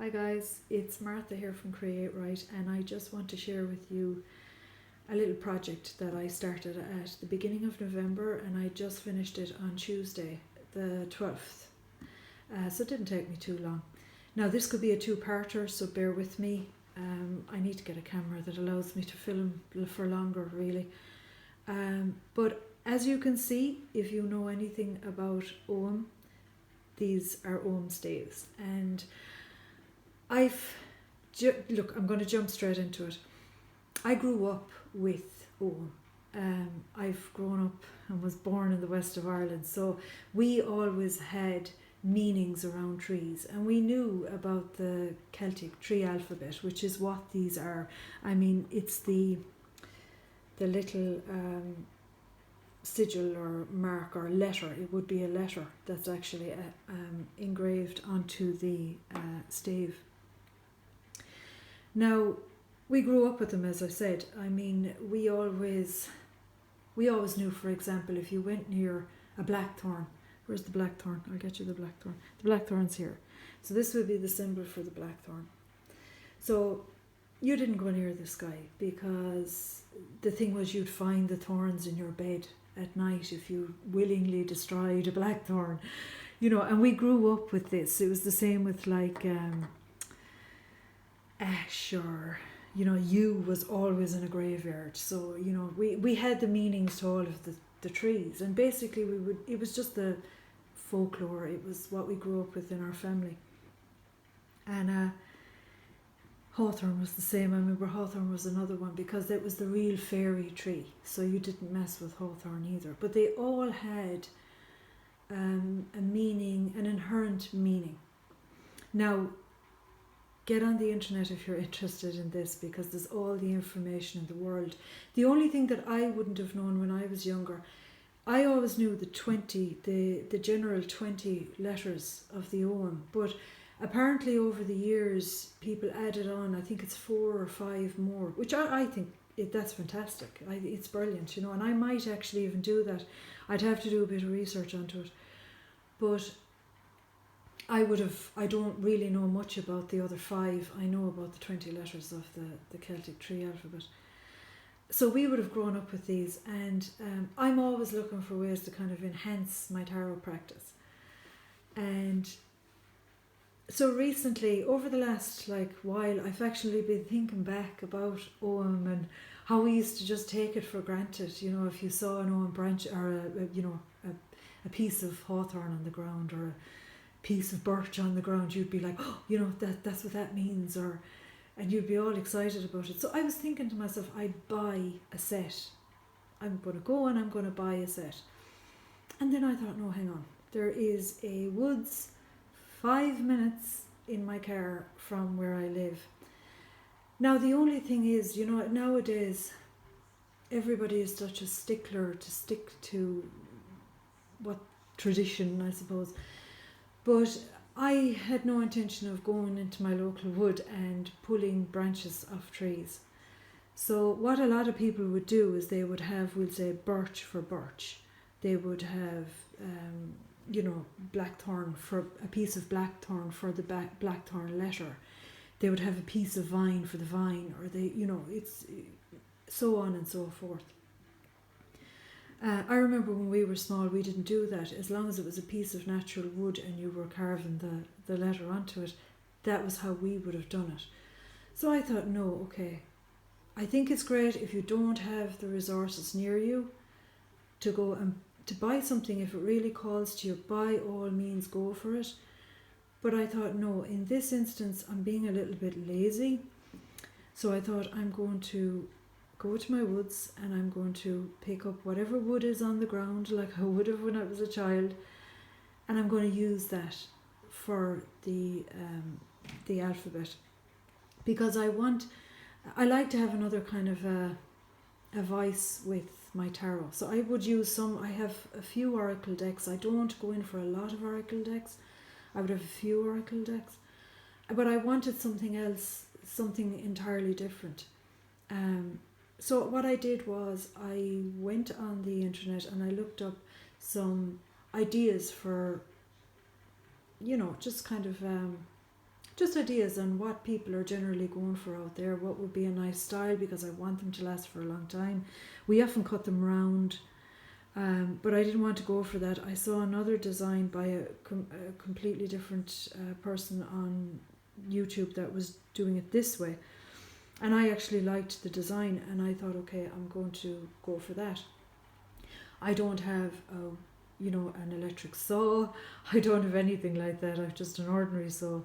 Hi guys, it's Martha here from Create Right, and I just want to share with you a little project that I started at the beginning of November, and I just finished it on Tuesday, the 12th. So it didn't take me too long. Now this could be a two-parter, so bear with me. I need to get a camera that allows me to film for longer, really. But as you can see, if you know anything about Ogham, these are Ogham staves, and look, I'm going to jump straight into it. I grew up with Ogham. I've grown up and was born in the west of Ireland, so we always had meanings around trees, and we knew about the Celtic tree alphabet, which is what these are. I mean, it's the little sigil or mark or letter. It would be a letter that's actually engraved onto the stave. Now, we grew up with them, as I said. I mean, we always knew, for example, if you went near a blackthorn, where's the blackthorn? I'll get you the blackthorn. The blackthorn's here. So this would be the symbol for the blackthorn. So you didn't go near this guy because the thing was you'd find the thorns in your bed at night if you willingly destroyed a blackthorn, and we grew up with this. It was the same with like ash, or yew was always in a graveyard. So we had the meanings to all of the trees, and basically it was just the folklore. It was what we grew up with in our family. And hawthorn was the same. I remember hawthorn was another one because it was the real fairy tree, so you didn't mess with hawthorn either. But they all had a meaning, an inherent meaning. Now, get on the internet if you're interested in this, because there's all the information in the world. The only thing that I wouldn't have known when I was younger, I always knew the general 20 letters of the Ogham, but apparently over the years people added on, I think it's 4 or 5 more, which I think that's fantastic. It's brilliant, and I might actually even do that. I'd have to do a bit of research onto it, but I don't really know much about the other 5. I know about the 20 letters of the Celtic tree alphabet. So we would have grown up with these, and I'm always looking for ways to kind of enhance my tarot practice. And so recently, over the last while, I've actually been thinking back about Ogham and how we used to just take it for granted. If you saw an Ogham branch or a piece of hawthorn on the ground, or a piece of birch on the ground, you'd be like, oh, that's what that means, and you'd be all excited about it. So I was thinking to myself, I'd buy a set. I'm going to go and I'm going to buy a set. And then I thought, no, hang on. There is a woods 5 minutes in my car from where I live. Now the only thing is, nowadays everybody is such a stickler to stick to what tradition, I suppose. But I had no intention of going into my local wood and pulling branches off trees. So what a lot of people would do is they would have, we'll say, birch for birch. They would have, blackthorn for a piece of blackthorn for the blackthorn letter. They would have a piece of vine for the vine, or it's so on and so forth. I remember when we were small, we didn't do that. As long as it was a piece of natural wood and you were carving the letter onto it, that was how we would have done it. So I thought, no, okay. I think it's great if you don't have the resources near you to go and to buy something. If it really calls to you, by all means go for it. But I thought, no, in this instance, I'm being a little bit lazy. So I thought, I'm going to go to my woods and I'm going to pick up whatever wood is on the ground, like I would have when I was a child, and I'm going to use that for the alphabet, because I like to have another kind of a voice with my tarot. So I would use I have a few oracle decks. I don't go in for a lot of oracle decks. I would have a few oracle decks, but I wanted something else, something entirely different. So what I did was I went on the internet and I looked up some ideas for, just kind of just ideas on what people are generally going for out there, what would be a nice style, because I want them to last for a long time. We often cut them round, but I didn't want to go for that. I saw another design by a completely different person on YouTube that was doing it this way, and I actually liked the design, and I thought, okay, I'm going to go for that. I don't have an electric saw. I don't have anything like that. I've just an ordinary saw.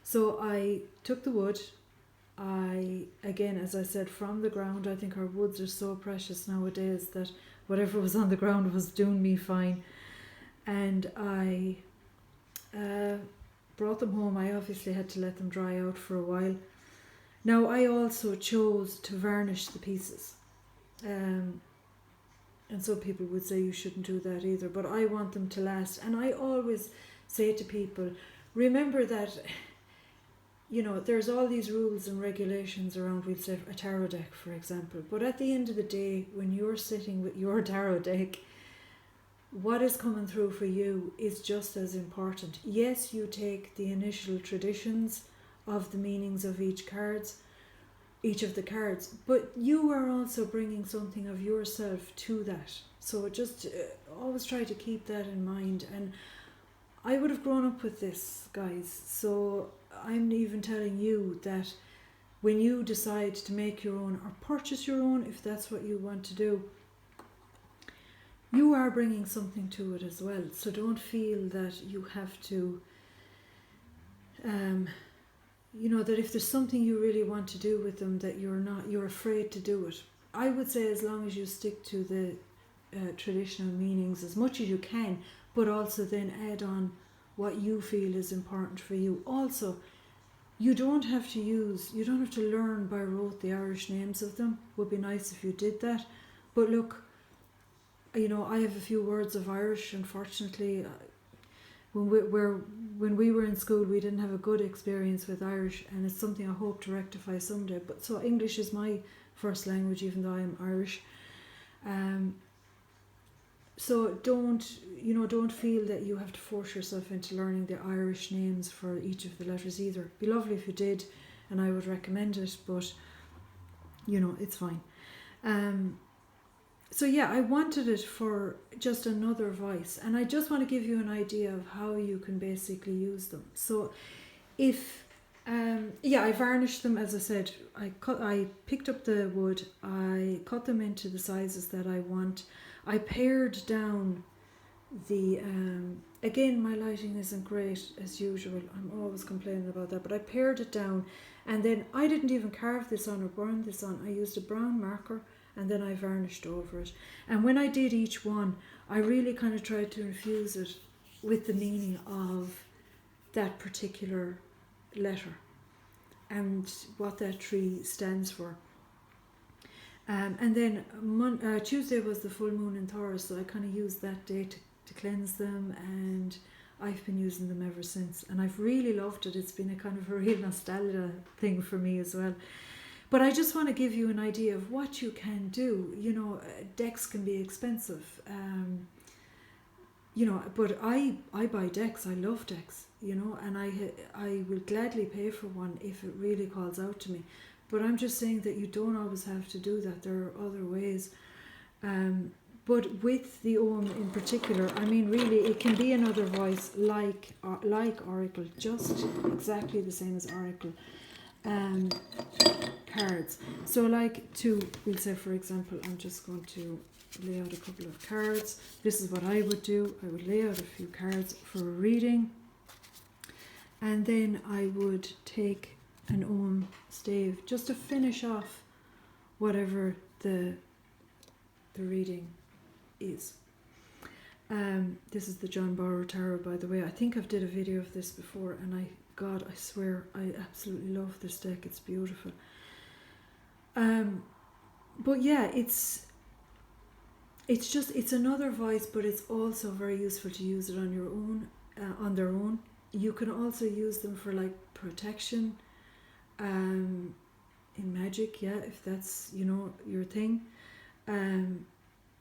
So I took the wood. Again, as I said, from the ground, I think our woods are so precious nowadays that whatever was on the ground was doing me fine. And I brought them home. I obviously had to let them dry out for a while. Now, I also chose to varnish the pieces. And some people would say you shouldn't do that either, but I want them to last. And I always say to people, remember that, there's all these rules and regulations around, we'll say, a tarot deck, for example. But at the end of the day, when you're sitting with your tarot deck, what is coming through for you is just as important. Yes, you take the initial traditions of the meanings of each of the cards, but you are also bringing something of yourself to that. So just always try to keep that in mind. And I would have grown up with this, guys, so I'm even telling you that when you decide to make your own or purchase your own, if that's what you want to do, you are bringing something to it as well. So don't feel that you have to that if there's something you really want to do with them, that you're afraid to do it. I would say as long as you stick to the traditional meanings as much as you can, but also then add on what you feel is important for you. Also, you don't have to learn by rote the Irish names of them. Would be nice if you did that. But look, I have a few words of Irish. Unfortunately, when we were in school, we didn't have a good experience with Irish, and it's something I hope to rectify someday. But so English is my first language, even though I am Irish. So don't feel that you have to force yourself into learning the Irish names for each of the letters either. It'd be lovely if you did, and I would recommend it, but it's fine. So yeah, I wanted it for just another voice, and I just want to give you an idea of how you can basically use them. So if I varnished them, as I said. I picked up the wood, I cut them into the sizes that I want. I pared down the again, my lighting isn't great as usual. I'm always complaining about that, but I pared it down, and then I didn't even carve this on or burn this on. I used a brown marker, and then I varnished over it. And when I did each one, I really kind of tried to infuse it with the meaning of that particular letter and what that tree stands for. And then Tuesday was the full moon in Taurus, so I kind of used that day to cleanse them, and I've been using them ever since, and I've really loved it. It's been a kind of a real nostalgia thing for me as well. But I just want to give you an idea of what you can do. Decks can be expensive, but I buy decks. I love decks, and I will gladly pay for one if it really calls out to me. But I'm just saying that you don't always have to do that. There are other ways. But with the Ogham in particular, I mean, really, it can be another voice like Oracle, just exactly the same as Oracle cards. So we'll say, for example, I'm just going to lay out a couple of cards. This is what I would do. I would lay out a few cards for a reading, and then I would take an Ogham stave just to finish off whatever the reading is. This is the John Borrow Tarot, by the way. I think I've did a video of this before, and I swear I absolutely love this deck. It's beautiful. But yeah, it's another voice, but it's also very useful to use it on your own, on their own. You can also use them for protection, in magic, if that's your thing.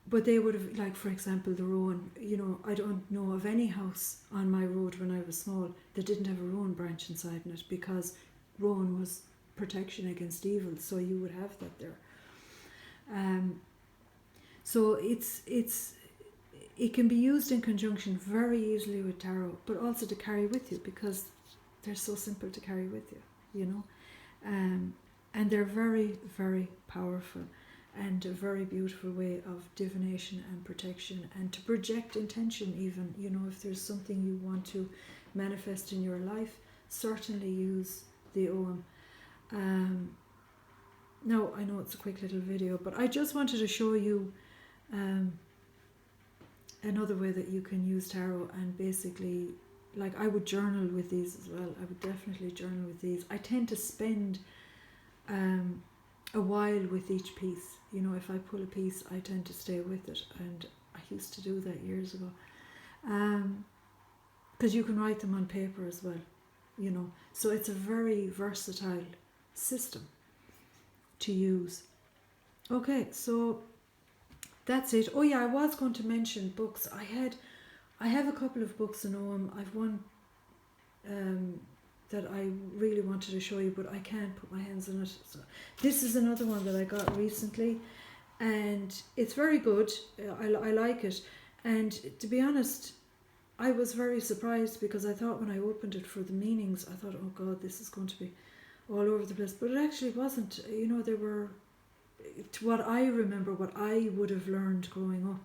but they would have, like for example, the rowan. You know, I don't know of any house on my road when I was small that didn't have a rowan branch inside in it, because rowan was protection against evil. So you would have that there. So it can be used in conjunction very easily with tarot, but also to carry with you, because they're so simple to carry with you, you know. And they're very, very powerful, and a very beautiful way of divination and protection, and to project intention even, you know, if there's something you want to manifest in your life, certainly use the Ogham. Now, I know it's a quick little video, but I just wanted to show you another way that you can use tarot. And basically, like, I would journal with these as well. I would definitely journal with these. I tend to spend a while with each piece. You know, if I pull a piece, I tend to stay with it, and I used to do that years ago. Because you can write them on paper as well, you know. So it's a very versatile system to use. Okay, so that's it. Oh yeah, I was going to mention books. I have a couple of books in Ogham. I've one that I really wanted to show you, but I can't put my hands on it. So this is another one that I got recently, and it's very good. I like it. And to be honest, I was very surprised, because I thought when I opened it for the meanings, I thought, oh God, this is going to be all over the place. But it actually wasn't. You know, there were, to what I remember, what I would have learned growing up,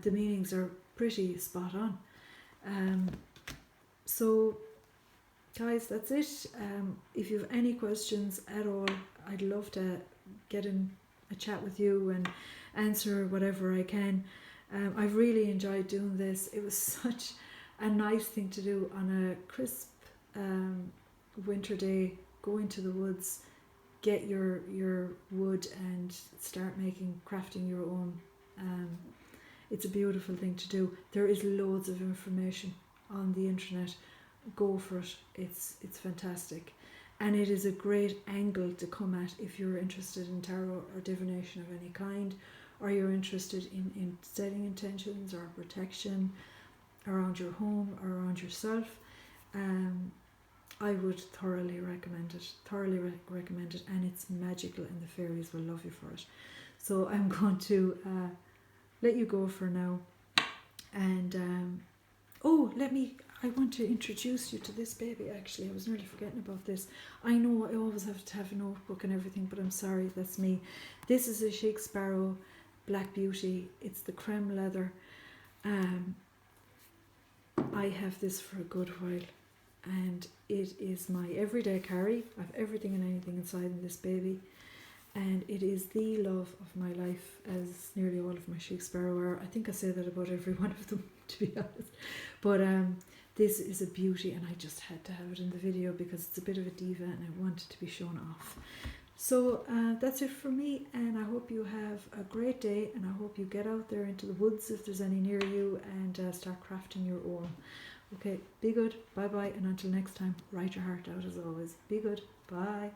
the meanings are pretty spot on. So guys, that's it. If you have any questions at all, I'd love to get in a chat with you and answer whatever I can. I've really enjoyed doing this. It was such a nice thing to do on a crisp winter day. Go into the woods, get your wood, and start crafting your own. It's a beautiful thing to do. There is loads of information on the internet. Go for it. It's fantastic, and it is a great angle to come at if you're interested in tarot or divination of any kind, or you're interested in setting intentions or protection around your home or around yourself. I would thoroughly recommend it, and it's magical, and the fairies will love you for it. So I'm going to let you go for now, and I want to introduce you to this baby. Actually, I was nearly forgetting about this. I know I always have to have a notebook and everything, but I'm sorry, that's me. This is a Shake Sparrow Black Beauty. It's the creme leather. I have this for a good while, and it is my everyday carry. I have everything and anything inside in this baby, and it is the love of my life, as nearly all of my Shake Sparrow are. I think I say that about every one of them, to be honest. But this is a beauty, and I just had to have it in the video because it's a bit of a diva and I want it to be shown off. So that's it for me, and I hope you have a great day, and I hope you get out there into the woods if there's any near you, and start crafting your own. Okay, be good, bye bye, and until next time, write your heart out as always. Be good, bye.